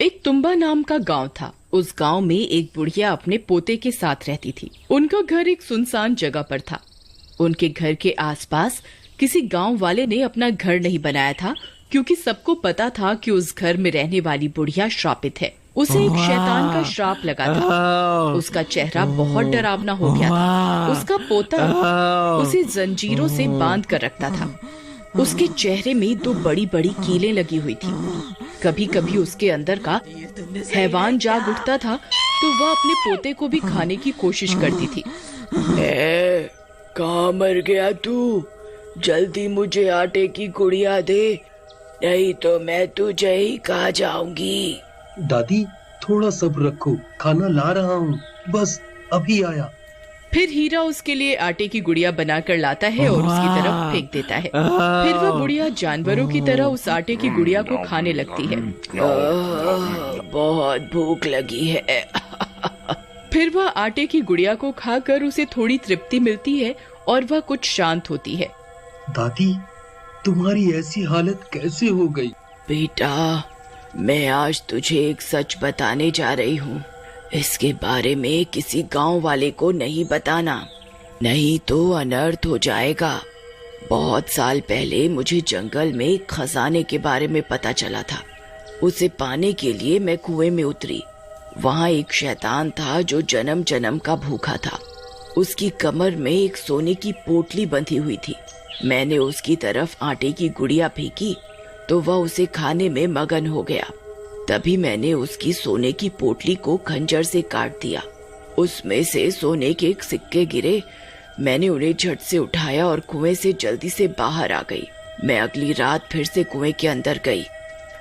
एक तुम्बा नाम का गांव था। उस गांव में एक बुढ़िया अपने पोते के साथ रहती थी। उनका घर एक सुनसान जगह पर था। उनके घर के आसपास किसी गांव वाले ने अपना घर नहीं बनाया था, क्योंकि सबको पता था कि उस घर में रहने वाली बुढ़िया श्रापित है। उसे एक शैतान का श्राप लगा था। उसका चेहरा बहुत डरावना हो गया था। उसका पोता उसे जंजीरों से बांध कर रखता था। उसके चेहरे में दो बड़ी बड़ी कीलें लगी हुई थी। कभी कभी उसके अंदर का हैवान जाग उठता था तो वह अपने पोते को भी खाने की कोशिश करती थी। कहाँ मर गया तू? जल्दी मुझे आटे की गुड़िया दे, नहीं तो मैं तुझे ही खा जाऊंगी। दादी थोड़ा सब्र रखो, खाना ला रहा हूँ, बस अभी आया। फिर हीरा उसके लिए आटे की गुड़िया बनाकर लाता है और उसकी तरफ फेंक देता है। फिर वह बुढ़िया जानवरों की तरह उस आटे की गुड़िया को खाने लगती है। बहुत भूख लगी है। फिर वह आटे की गुड़िया को खाकर उसे थोड़ी तृप्ति मिलती है और वह कुछ शांत होती है। दादी तुम्हारी ऐसी हालत कैसे हो गई? बेटा, मैं आज तुझे एक सच बताने जा रही हूँ। इसके बारे में किसी गांव वाले को नहीं बताना, नहीं तो अनर्थ हो जाएगा। बहुत साल पहले मुझे जंगल में एक खजाने के बारे में पता चला था। उसे पाने के लिए मैं कुएं में उतरी। वहाँ एक शैतान था जो जन्म जन्म का भूखा था। उसकी कमर में एक सोने की पोटली बंधी हुई थी। मैंने उसकी तरफ आटे की गुड़िया फेंकी तो वह उसे खाने में मगन हो गया। तभी मैंने उसकी सोने की पोटली को खंजर से काट दिया। उसमें से सोने के एक सिक्के गिरे। मैंने उन्हें झट से उठाया और कुएं से जल्दी से बाहर आ गई। मैं अगली रात फिर से कुएं के अंदर गई।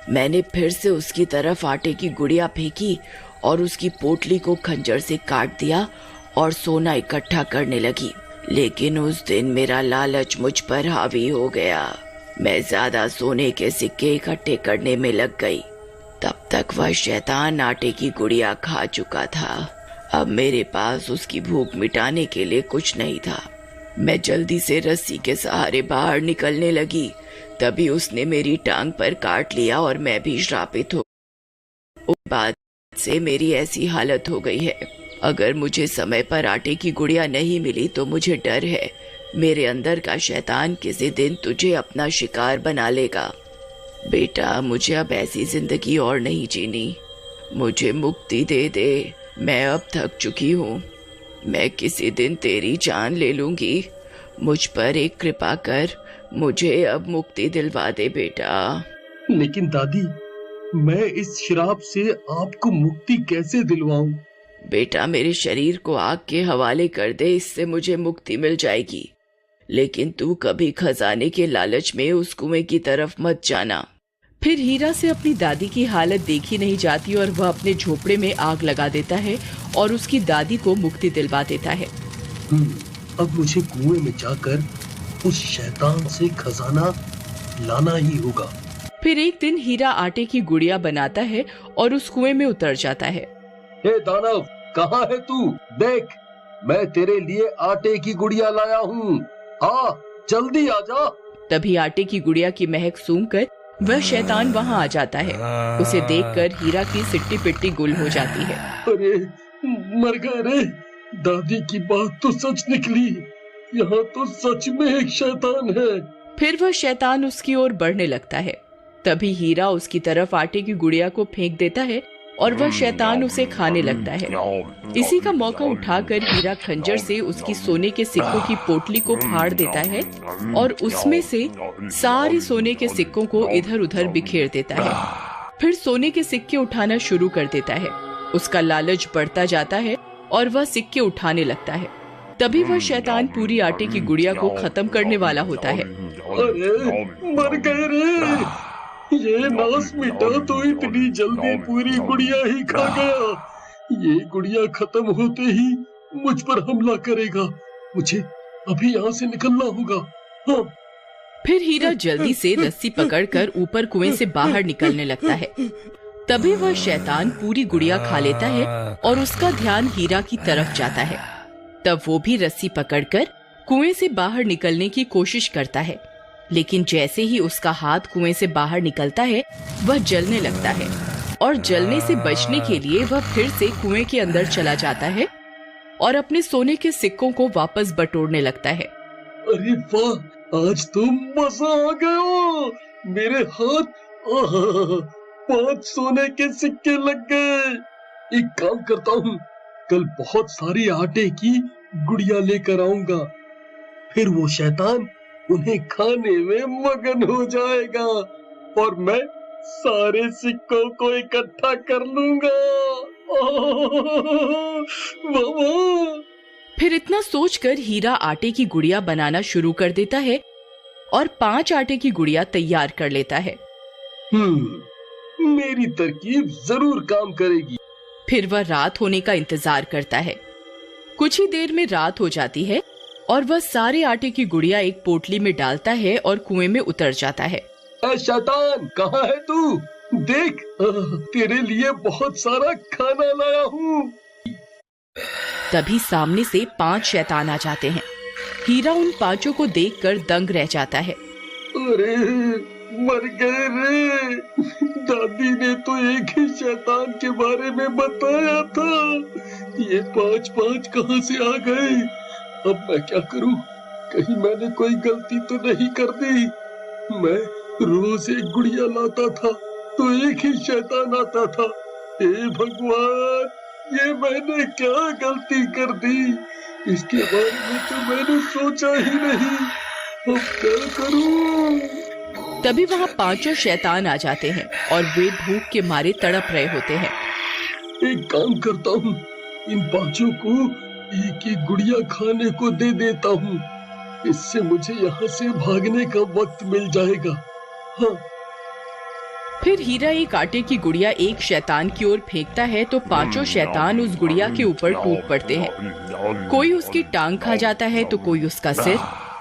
मैंने फिर से उसकी तरफ आटे की गुड़िया फेंकी और उसकी पोटली को खंजर से काट दिया और सोना इकट्ठा करने लगी। लेकिन उस दिन मेरा लालच मुझ पर हावी हो गया। मैं ज्यादा सोने के सिक्के इकट्ठे करने में लग गई। तब तक वह शैतान आटे की गुड़िया खा चुका था। अब मेरे पास उसकी भूख मिटाने के लिए कुछ नहीं था। मैं जल्दी से रस्सी के सहारे बाहर निकलने लगी। तभी उसने मेरी टांग पर काट लिया और मैं भी श्रापित हो। उस बाद से मेरी ऐसी हालत हो गई है। अगर मुझे समय पर आटे की गुड़िया नहीं मिली तो मुझे डर है मेरे अंदर का शैतान किसी दिन तुझे अपना शिकार बना लेगा। बेटा, मुझे अब ऐसी जिंदगी और नहीं जीनी। मुझे मुक्ति दे दे। मैं अब थक चुकी हूँ। मैं किसी दिन तेरी जान ले लूंगी। मुझ पर एक कृपा कर, मुझे अब मुक्ति दिलवा दे बेटा। लेकिन दादी, मैं इस श्राप से आपको मुक्ति कैसे दिलवाऊं? बेटा, मेरे शरीर को आग के हवाले कर दे, इससे मुझे मुक्ति मिल जाएगी। लेकिन तू कभी खजाने के लालच में उस कुएं की तरफ मत जाना। फिर हीरा से अपनी दादी की हालत देखी नहीं जाती और वह अपने झोपड़े में आग लगा देता है और उसकी दादी को मुक्ति दिलवा देता है। अब मुझे कुएं में जाकर उस शैतान से खजाना लाना ही होगा। फिर एक दिन हीरा आटे की गुड़िया बनाता है और उस कुएं में उतर जाता है। हे दानव, कहाँ है तू? देख, मैं तेरे लिए आटे की गुड़िया लाया हूँ। आ, जल्दी आ जा। तभी आटे की गुड़िया की महक सूंघकर वह शैतान वहाँ आ जाता है। उसे देखकर हीरा की सिट्टी पिट्टी गुल हो जाती है। अरे मर गए रे। दादी की बात तो सच निकली। यहाँ तो सच में एक शैतान है। फिर वह शैतान उसकी ओर बढ़ने लगता है। तभी हीरा उसकी तरफ आटे की गुड़िया को फेंक देता है और वह शैतान उसे खाने लगता है। इसी का मौका उठाकर हीरा खंजर से उसकी सोने के सिक्कों की पोटली को फाड़ देता है और उसमें से सारे सोने के सिक्कों को इधर उधर बिखेर देता है। फिर सोने के सिक्के उठाना शुरू कर देता है। उसका लालच बढ़ता जाता है और वह सिक्के उठाने लगता है। तभी वह शैतान पूरी आटे की गुड़िया को खत्म करने वाला होता है। अरे मर गए रे। ये नास मिटा तो इतनी जल्दी पूरी गुड़िया ही खा गया। ये गुड़िया खत्म होते ही मुझ पर हमला करेगा। मुझे अभी यहाँ से निकलना होगा। हाँ। फिर हीरा जल्दी से रस्सी पकड़कर ऊपर कुएं से बाहर निकलने लगता है। तभी वह शैतान पूरी गुड़िया खा लेता है और उसका ध्यान हीरा की तरफ जाता है। तब वो भी रस्सी पकड़कर कुएं से बाहर निकलने की कोशिश करता है। लेकिन जैसे ही उसका हाथ कुएं से बाहर निकलता है वह जलने लगता है। और जलने से बचने के लिए वह फिर से कुएं के अंदर चला जाता है और अपने सोने के सिक्कों को वापस बटोरने लगता है। अरे वाह, आज तो मजा आ गया। मेरे हाथ 5 सोने के सिक्के लग गए। एक काम करता हूँ, कल बहुत सारी आटे की गुड़िया लेकर आऊंगा, फिर वो शैतान उन्हें खाने में मगन हो जाएगा और मैं सारे सिक्कों को इकट्ठा कर लूंगा। वाह! फिर इतना सोचकर हीरा आटे की गुड़िया बनाना शुरू कर देता है और 5 आटे की गुड़िया तैयार कर लेता है। मेरी तरकीब जरूर काम करेगी। फिर वह रात होने का इंतजार करता है। कुछ ही देर में रात हो जाती है और वह सारे आटे की गुड़िया एक पोटली में डालता है और कुएं में उतर जाता है। शैतान, कहाँ है तू? देख, तेरे लिए बहुत सारा खाना लाया हूँ। तभी सामने से 5 शैतान आ जाते हैं। हीरा उन 5 को देखकर दंग रह जाता है। अरे मर गए रे, दादी ने तो एक ही शैतान के बारे में बताया था, ये 5 कहाँ से आ गए? अब मैं क्या करूं? कहीं मैंने कोई गलती तो नहीं कर दी? मैं रोज एक गुड़िया लाता था तो एक ही शैतान आता था। हे भगवान, ये मैंने क्या गलती कर दी? इसके बारे में तो मैंने सोचा ही नहीं। अब क्या करूं? तभी वहाँ 5 शैतान आ जाते हैं और वे भूख के मारे तड़प रहे होते हैं। एक काम करता हूँ, इन 5 को एक गुड़िया खाने को दे देता हूँ, इससे मुझे यहाँ से भागने का वक्त मिल जाएगा। हाँ। फिर हीरा एक आटे की गुड़िया एक शैतान की ओर फेंकता है तो 5 शैतान उस गुड़िया के ऊपर टूट पड़ते हैं। कोई उसकी टांग खा जाता है तो कोई उसका सिर,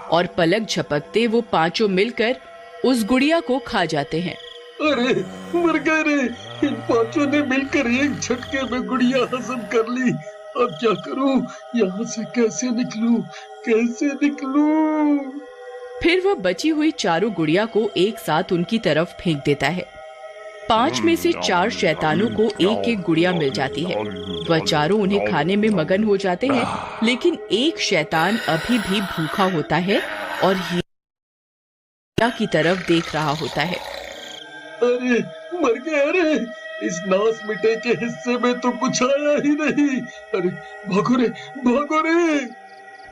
और पलक झपकते वो 5 मिलकर उस गुड़िया को खा जाते हैं। अरे मर गए रे, इन 5 ने मिलकर एक झटके में गुड़िया हजम कर ली। अब क्या करूं? यहाँ से कैसे निकलूं? फिर वह बची हुई 4 गुड़िया को एक साथ उनकी तरफ फेंक देता है। 5 में से 4 शैतानों को एक गुड़िया मिल जाती है। वह 4 उन्हें खाने में मगन हो जाते हैं, लेकिन एक शैतान अभी भी भूखा होता है और हीरा की तरफ देख रहा होता है। अरे मर गया रे, इस नास मिटे के हिस्से में तो कुछ आया ही नहीं। अरे भागो रे।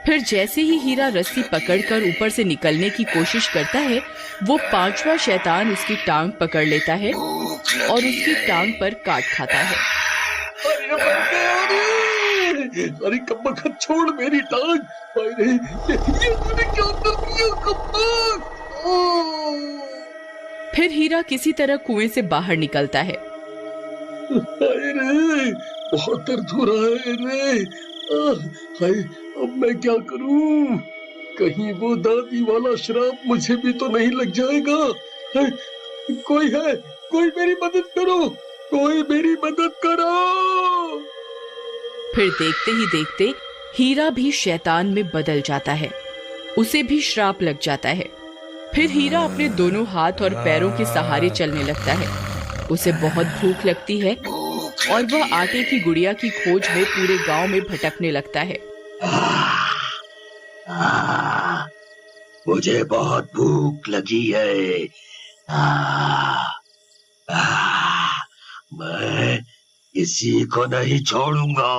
फिर जैसे ही हीरा रस्सी पकड़कर ऊपर से निकलने की कोशिश करता है, वो 5वां शैतान उसकी टांग पकड़ लेता है और उसकी टांग पर काट खाता है। अरे मर गया रे! अरे कब्बा, छोड़ मेरी टांग। अरे ये तूने क्या कर दिया कब्बा? फिर हीरा किसी तरह कुएं से बाहर निकलता है। अरे बहुत दर्द हो रहा है रे। हाय, अब मैं क्या करूं? कहीं वो दादी वाला श्राप मुझे भी तो नहीं लग जाएगा? कोई है? कोई मेरी मदद करो। फिर देखते ही देखते हीरा भी शैतान में बदल जाता है। उसे भी श्राप लग जाता है। फिर हीरा अपने दोनों हाथ और पैरों के सहारे चलने लगता है। उसे बहुत भूख लगती है और वह आटे की गुड़िया की खोज में पूरे गांव में भटकने लगता है। मुझे बहुत भूख लगी है। मैं किसी को नहीं छोड़ूंगा।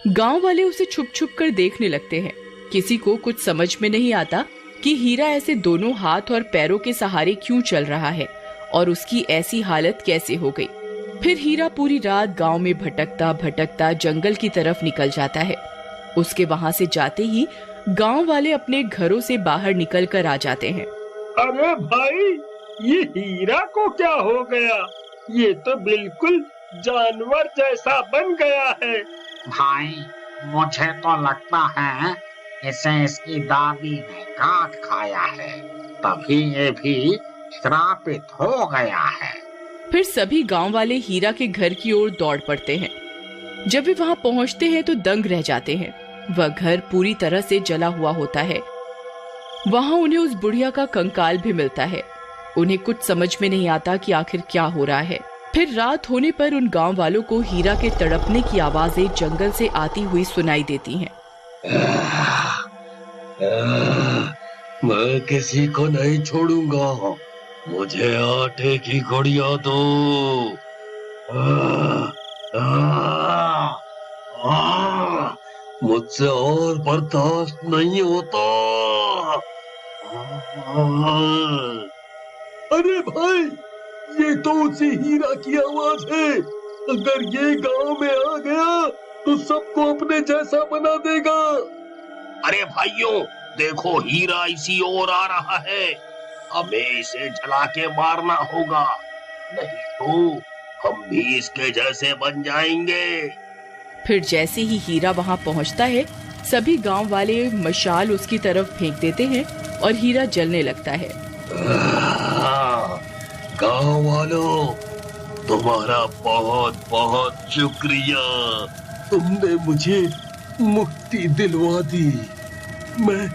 गांव वाले उसे छुप छुप कर देखने लगते हैं। किसी को कुछ समझ में नहीं आता कि हीरा ऐसे दोनों हाथ और पैरों के सहारे क्यों चल रहा है और उसकी ऐसी हालत कैसे हो गई। फिर हीरा पूरी रात गांव में भटकता भटकता जंगल की तरफ निकल जाता है। उसके वहां से जाते ही गांव वाले अपने घरों से बाहर निकल कर आ जाते हैं। अरे भाई, ये हीरा को क्या हो गया? ये तो बिल्कुल जानवर जैसा बन गया है। भाई, मुझे तो लगता है इसे इसकी दादी ने काट खाया है, तभी ये भी श्रापित हो गया है। फिर सभी गांव वाले हीरा के घर की ओर दौड़ पड़ते हैं। जब वे वहां पहुंचते हैं तो दंग रह जाते हैं। वह घर पूरी तरह से जला हुआ होता है। वहां उन्हें उस बुढ़िया का कंकाल भी मिलता है। उन्हें कुछ समझ में नहीं आता कि आखिर क्या हो रहा है। फिर रात होने पर उन गांव वालों को हीरा के तड़पने की आवाजें जंगल से आती हुई सुनाई देती हैं। मैं किसी को नहीं छोड़ूंगा, मुझे आटे की गुड़िया दो। मुझसे और बर्दाश्त नहीं होता। अरे भाई, ये तो उसी हीरा की आवाज है। अगर ये गांव में आ गया तो सबको अपने जैसा बना देगा। अरे भाइयों, देखो हीरा इसी ओर आ रहा है। हमें इसे जला के मारना होगा, नहीं तो हम भी इसके जैसे बन जाएंगे। फिर जैसे ही हीरा वहां पहुंचता है, सभी गांव वाले मशाल उसकी तरफ फेंक देते हैं और हीरा जलने लगता है। गांव वालों, तुम्हारा बहुत बहुत शुक्रिया। तुमने मुझे मुक्ति दिलवा दी। मैं